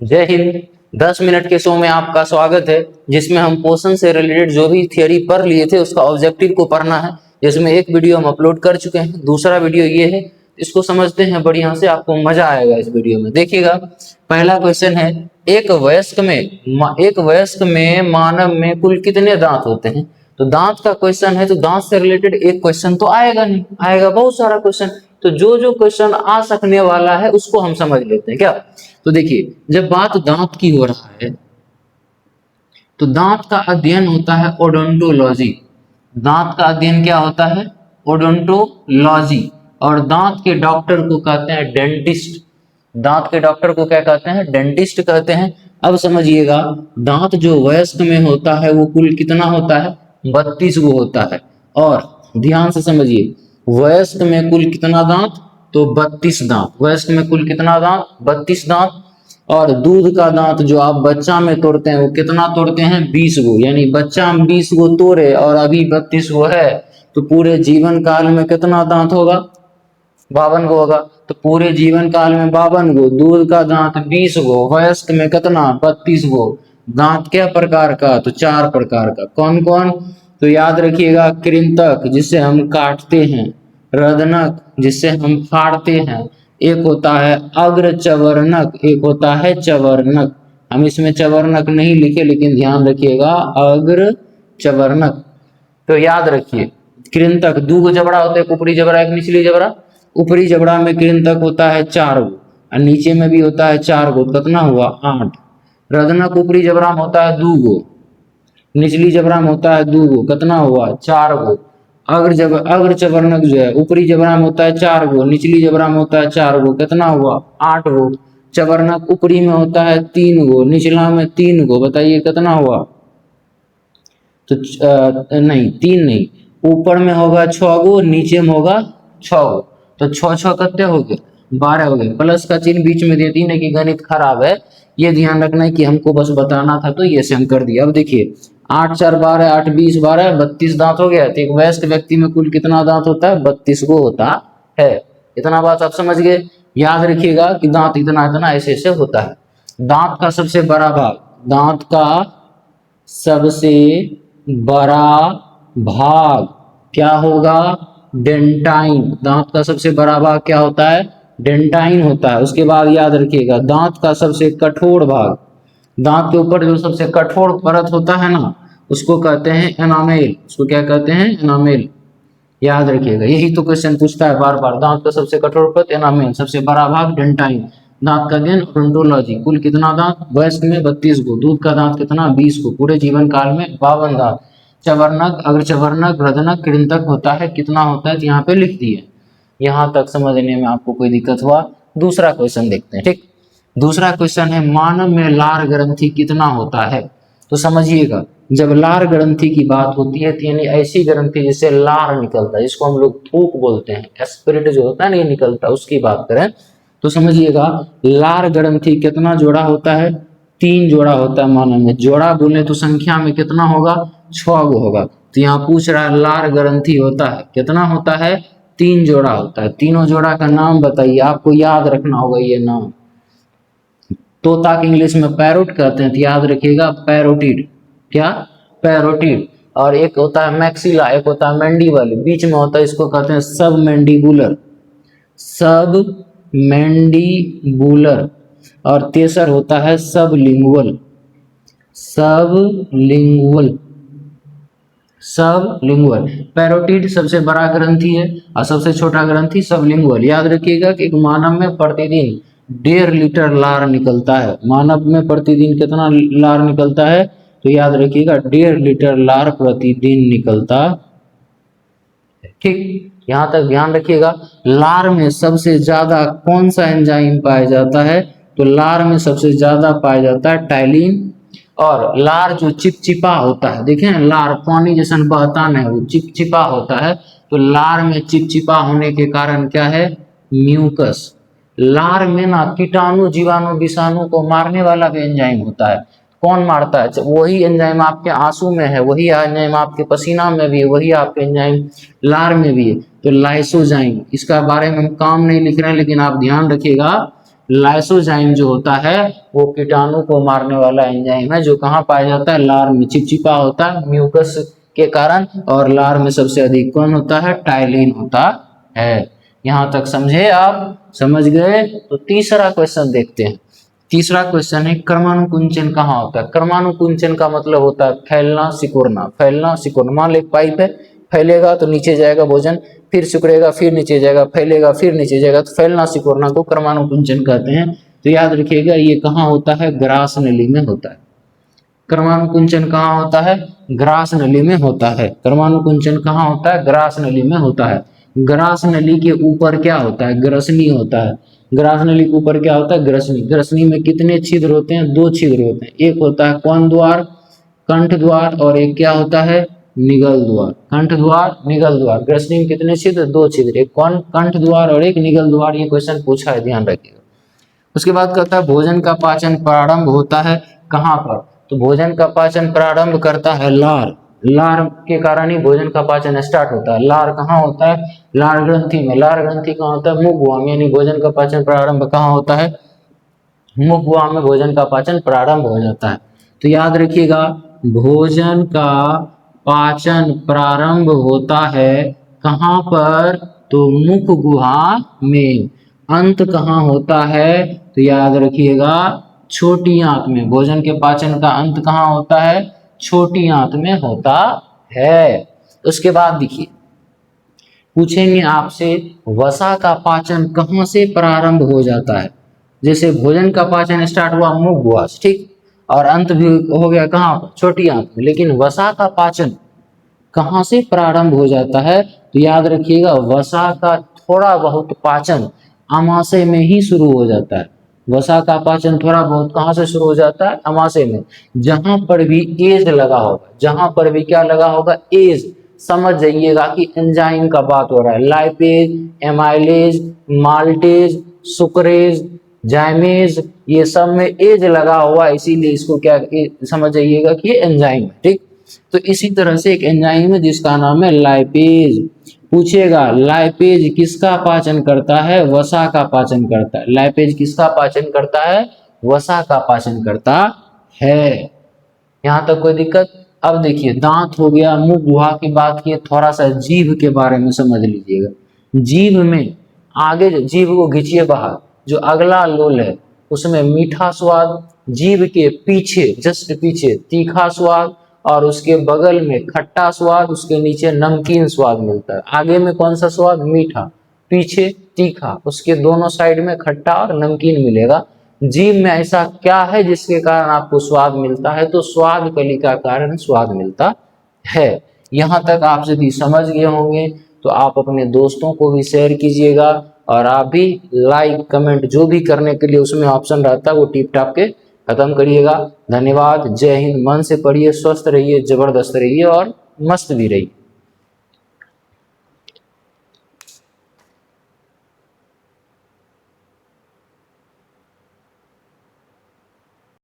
जय हिंद। 10 मिनट के शो में आपका स्वागत है, जिसमें हम पोषण से रिलेटेड जो भी थियरी पढ़ लिए थे उसका ऑब्जेक्टिव को पढ़ना है। जिसमें एक वीडियो हम अपलोड कर चुके हैं, दूसरा वीडियो ये है, इसको समझते हैं बढ़िया से, आपको मजा आएगा इस वीडियो में। देखिएगा, पहला क्वेश्चन है, एक वयस्क में मानव में कुल कितने दांत होते हैं? तो दांत का क्वेश्चन है, तो दांत से रिलेटेड एक क्वेश्चन तो आएगा नहीं, आएगा बहुत सारा क्वेश्चन। तो जो जो क्वेश्चन आ सकने वाला है उसको हम समझ लेते हैं क्या। तो देखिए, जब बात दांत की हो रहा है तो दांत का अध्ययन होता है ओडोंटोलॉजी। दांत का अध्ययन क्या होता है? ओडोंटोलॉजी। और दांत के डॉक्टर को कहते हैं डेंटिस्ट। दांत के डॉक्टर को क्या कहते हैं? डेंटिस्ट कहते हैं। अब समझिएगा, दांत जो वयस्क में होता है वो कुल कितना होता है? 32 गो होता है। और ध्यान से समझिए, वयस्क में कुल कितना दांत? तो 32 दांत। वयस्क में कुल कितना दांत? 32 दांत। और दूध का दांत जो आप बच्चा में तोड़ते हैं वो कितना तोड़ते हैं? 20 गो। यानी बच्चा में 20 गो तोड़े और अभी 32 गो है, तो पूरे जीवन काल में कितना दांत होगा? 52 गो होगा। तो पूरे जीवन काल में 52 गो। दूध का दांत 20 गो, वयस्क में कितना? 32 गो। दांत क्या प्रकार का? तो 4 प्रकार का। कौन कौन? तो याद रखिएगा, कृंतक जिसे हम काटते हैं, रदनक जिसे हम फाड़ते हैं, एक होता है अग्र चवर्णक, एक होता है चवर्णक। हम इसमें चवर्णक नहीं लिखे, लेकिन ध्यान रखिएगा अग्र चवर्णक। तो याद रखिए, कृंतक 2 गो जबड़ा होते हैं, एक ऊपरी जबड़ा एक निचली जबड़ा। ऊपरी जबड़ा में कृंतक होता है 4 गो और नीचे में भी होता है 4 गो। कितना हुआ? 8। रदनक ऊपरी जबड़ा में होता है 2 गो, निचली जबड़ा में होता है 2 गो। कितना हुआ? 4 गो। अग्र चवर्णक जो है, ऊपरी जबड़ा में होता है 4 गो, निचली जबड़ा में होता है 4 गो। कितना हुआ? 8 गो। चवर्णक ऊपरी में होता है 3 गो, निचला में 3 गो। बताइए कितना हुआ? तो नहीं, 3 नहीं, ऊपर में होगा 6 गो, नीचे में होगा 6 गो। तो 6 6 कितने हो गए? 12 हो गए। प्लस का चिन्ह बीच में देती नहीं कि गणित खराब है, ये ध्यान रखना है कि हमको बस बताना था, तो ये से हम कर दिया। अब देखिए, 8 4 12, 8 20 12, 32 दांत हो गया। तो एक वयस्क व्यक्ति में कुल कितना दांत होता है? 32 गो होता है। इतना बात आप समझ गए। याद रखिएगा कि दांत इतना इतना ऐसे ऐसे होता है। दांत का सबसे बड़ा भाग, दांत का सबसे बड़ा भाग क्या होगा? डेंटाइन। दांत का सबसे बड़ा भाग क्या होता है? डेंटाइन होता है। उसके बाद याद रखिएगा, दांत का सबसे कठोर भाग, दांत के ऊपर जो सबसे कठोर परत होता है ना, उसको कहते हैं एनामेल। उसको क्या कहते हैं? एनामेल। याद रखिएगा, यही तो क्वेश्चन पूछता है बार बार। दांत का सबसे कठोर परत एनामेल, सबसे बड़ा भाग डेंटाइन। दांत का अध्ययन ओडोंटोलॉजी। कुल कितना दांत? वयस्क में 32 गो। दूध का दांत कितना? 20 गो। पूरे जीवन काल में 52 दांत। चवर्णक, अग्रचवर्णक, रदनक, कृंतक होता है कितना होता है? तो यहाँ पे लिख दिए। यहाँ तक समझने में आपको कोई दिक्कत हुआ? दूसरा क्वेश्चन देखते हैं। ठीक, दूसरा क्वेश्चन है, मानव में लार ग्रंथि कितना होता है? तो समझिएगा, जब लार ग्रंथि की बात होती है तो यानी ऐसी ग्रंथि जिससे लार निकलता है, जिसको हम लोग थूक बोलते हैं, एस्पिरिट जो होता है नहीं निकलता, उसकी बात करें तो समझिएगा, लार ग्रंथि कितना जोड़ा होता है? 3 जोड़ा होता है मानव में। जोड़ा बोले तो संख्या में कितना होगा? 6 गो होगा। तो यहाँ पूछ रहा है लार ग्रंथि होता है कितना? होता है 3 जोड़ा होता है। तीनों जोड़ा का नाम बताइए, आपको याद रखना होगा ये नाम। तोता के इंग्लिश में पैरोट कहते हैं, तो याद रखिएगा पैरोटिड। क्या? पैरोटिड। और एक होता है मैक्सिला, एक होता है मैंडिबल, बीच में होता है, इसको कहते हैं सब मैंडिबुलर। सब मैंडिबुलर। और तीसर होता है सब लिंगुअल। सब लिंगुअल। सब लिंगुअल। पैरोटिड सबसे बड़ा ग्रंथि है और सबसे छोटा ग्रंथि सब लिंगुअल। याद रखिएगा कि एक मानव में प्रतिदिन 1.5 लीटर लार निकलता है। मानव में प्रतिदिन कितना लार निकलता है? तो याद रखिएगा 1.5 लीटर लार प्रतिदिन निकलता है। ठीक, यहां तक ध्यान रखिएगा। लार में सबसे ज्यादा कौन सा एंजाइम पाया जाता है? तो लार में सबसे ज्यादा पाया जाता है टाइलिन। और लार जो चिपचिपा होता है, देखें लार पानी जैसा बहता नहीं, वो चिपचिपा होता है। तो लार में चिपचिपा होने के कारण क्या है? म्यूकस। लार में ना कीटाणु, जीवाणु, विषाणु को मारने वाला भी एंजाइम होता है। कौन मारता है? वही एंजाइम आपके आंसू में है, वही एंजाइम आपके पसीना में भी है, वही आपके एंजाइम लार में भी है। तो लाइसोजाइम, इसका बारे में हम काम नहीं लिख रहे हैं, लेकिन आप ध्यान रखिएगा, लाइसोजाइम जो होता है वो कीटाणु को मारने वाला एंजाइम है, जो कहाँ पाया जाता है, लार में चिपचिपा होता है म्यूकस के कारण, और लार में सबसे अधिक कौन होता है, टाइलिन होता है। यहाँ तक समझे आप? समझ गए? तो तीसरा क्वेश्चन देखते हैं। तीसरा क्वेश्चन है क्रमानुकुंचन कहाँ होता है। क्रमानुकुंचन का मतलब होता है फैलना सिकुड़ना। फैलना सिकुड़ना, मान लो एक पाइप है, फैलेगा तो नीचे जाएगा भोजन, फिर सिकुड़ेगा, फिर नीचे जाएगा, फैलेगा, फिर नीचे जाएगा, तो फैलना सिकुड़ना को क्रमानुकुंचन कहते हैं। तो याद रखिएगा ये कहाँ होता है, ग्रास नली में होता है। क्रमानुकुंचन कहाँ होता है, ग्रास नली में होता है। क्रमानुकुंचन कहाँ होता है, ग्रास नली में होता है। ग्रास नली के ऊपर क्या होता है, ग्रसनी होता है। ग्रास नली के ऊपर क्या होता है, ग्रसनी। ग्रसनी में कितने छिद्र होते हैं, 2 छिद्र होते हैं। एक होता है कौन द्वार, कंठ द्वार, और एक क्या होता है, निगल द्वार। कंठ द्वार, निगल द्वार। ग्रसनी में कितने छिद्र, 2 छिद्र, एक कौन कंठ द्वार और एक निगल द्वार। ये क्वेश्चन पूछा है, ध्यान रखिएगा। उसके बाद कहता है भोजन का पाचन प्रारंभ होता है कहाँ पर। तो भोजन का पाचन प्रारंभ करता है लार। लार के कारण ही भोजन का पाचन स्टार्ट होता है। लार कहाँ होता है, लार ग्रंथि में। लार ग्रंथि कहाँ होता है, मुखवाम, यानी भोजन का पाचन प्रारंभ कहाँ होता है, मुखवाम में भोजन का पाचन प्रारंभ हो जाता है। तो याद रखिएगा भोजन का पाचन प्रारंभ होता है कहाँ पर, तो मुख गुहा में। अंत कहाँ होता है, तो याद रखिएगा छोटी आंत में। भोजन के पाचन का अंत कहाँ होता है, छोटी आंत में होता है। उसके बाद देखिए पूछेंगे आपसे वसा का पाचन कहाँ से प्रारंभ हो जाता है। जैसे भोजन का पाचन स्टार्ट हुआ मुख गुहा से, ठीक, और अंत भी हो गया कहाँ पर, छोटी आंत में। लेकिन वसा का पाचन कहाँ से प्रारंभ हो जाता है, तो याद रखिएगा वसा का थोड़ा बहुत पाचन अमाशय में ही शुरू हो जाता है। वसा का पाचन थोड़ा बहुत कहाँ से शुरू हो जाता है, अमाशय में। जहां पर भी एज लगा होगा, जहां पर भी क्या लगा होगा, एज, समझ जाइएगा कि एंजाइम का बात हो रहा है। लाइपेज, एमाइलेज, माल्टेज, सुक्रेज, जाइमेज, ये सब में एज लगा हुआ, इसीलिए इसको क्या समझ जाइएगा कि ये एंजाइम है, ठीक। तो इसी तरह से एक एंजाइम है जिसका नाम है लाइपेज। पूछेगा लाइपेज किसका पाचन करता है, वसा का पाचन करता है। लाइपेज किसका पाचन करता है, वसा का पाचन करता है। यहाँ तक कोई दिक्कत? अब देखिए दांत हो गया, मुंह गुहा की बात की, थोड़ा सा जीभ के बारे में समझ लीजिएगा। जीभ में आगे, जीभ को खींचिए बाहर, जो अगला लोल है उसमें मीठा स्वाद, जीभ के पीछे, जस्ट पीछे तीखा स्वाद, और उसके बगल में खट्टा स्वाद, उसके नीचे नमकीन स्वाद मिलता है। आगे में कौन सा स्वाद, मीठा, पीछे तीखा, उसके दोनों साइड में खट्टा और नमकीन मिलेगा। जीभ में ऐसा क्या है जिसके कारण आपको स्वाद मिलता है, तो स्वाद कली का कारण स्वाद मिलता है। यहाँ तक आप यदि समझ गए होंगे तो आप अपने दोस्तों को भी शेयर कीजिएगा, और आप भी लाइक कमेंट जो भी करने के लिए उसमें ऑप्शन रहता है वो टिप टाप के खत्म करिएगा। धन्यवाद, जय हिंद। मन से पढ़िए, स्वस्थ रहिए, जबरदस्त रहिए और मस्त भी रहिए।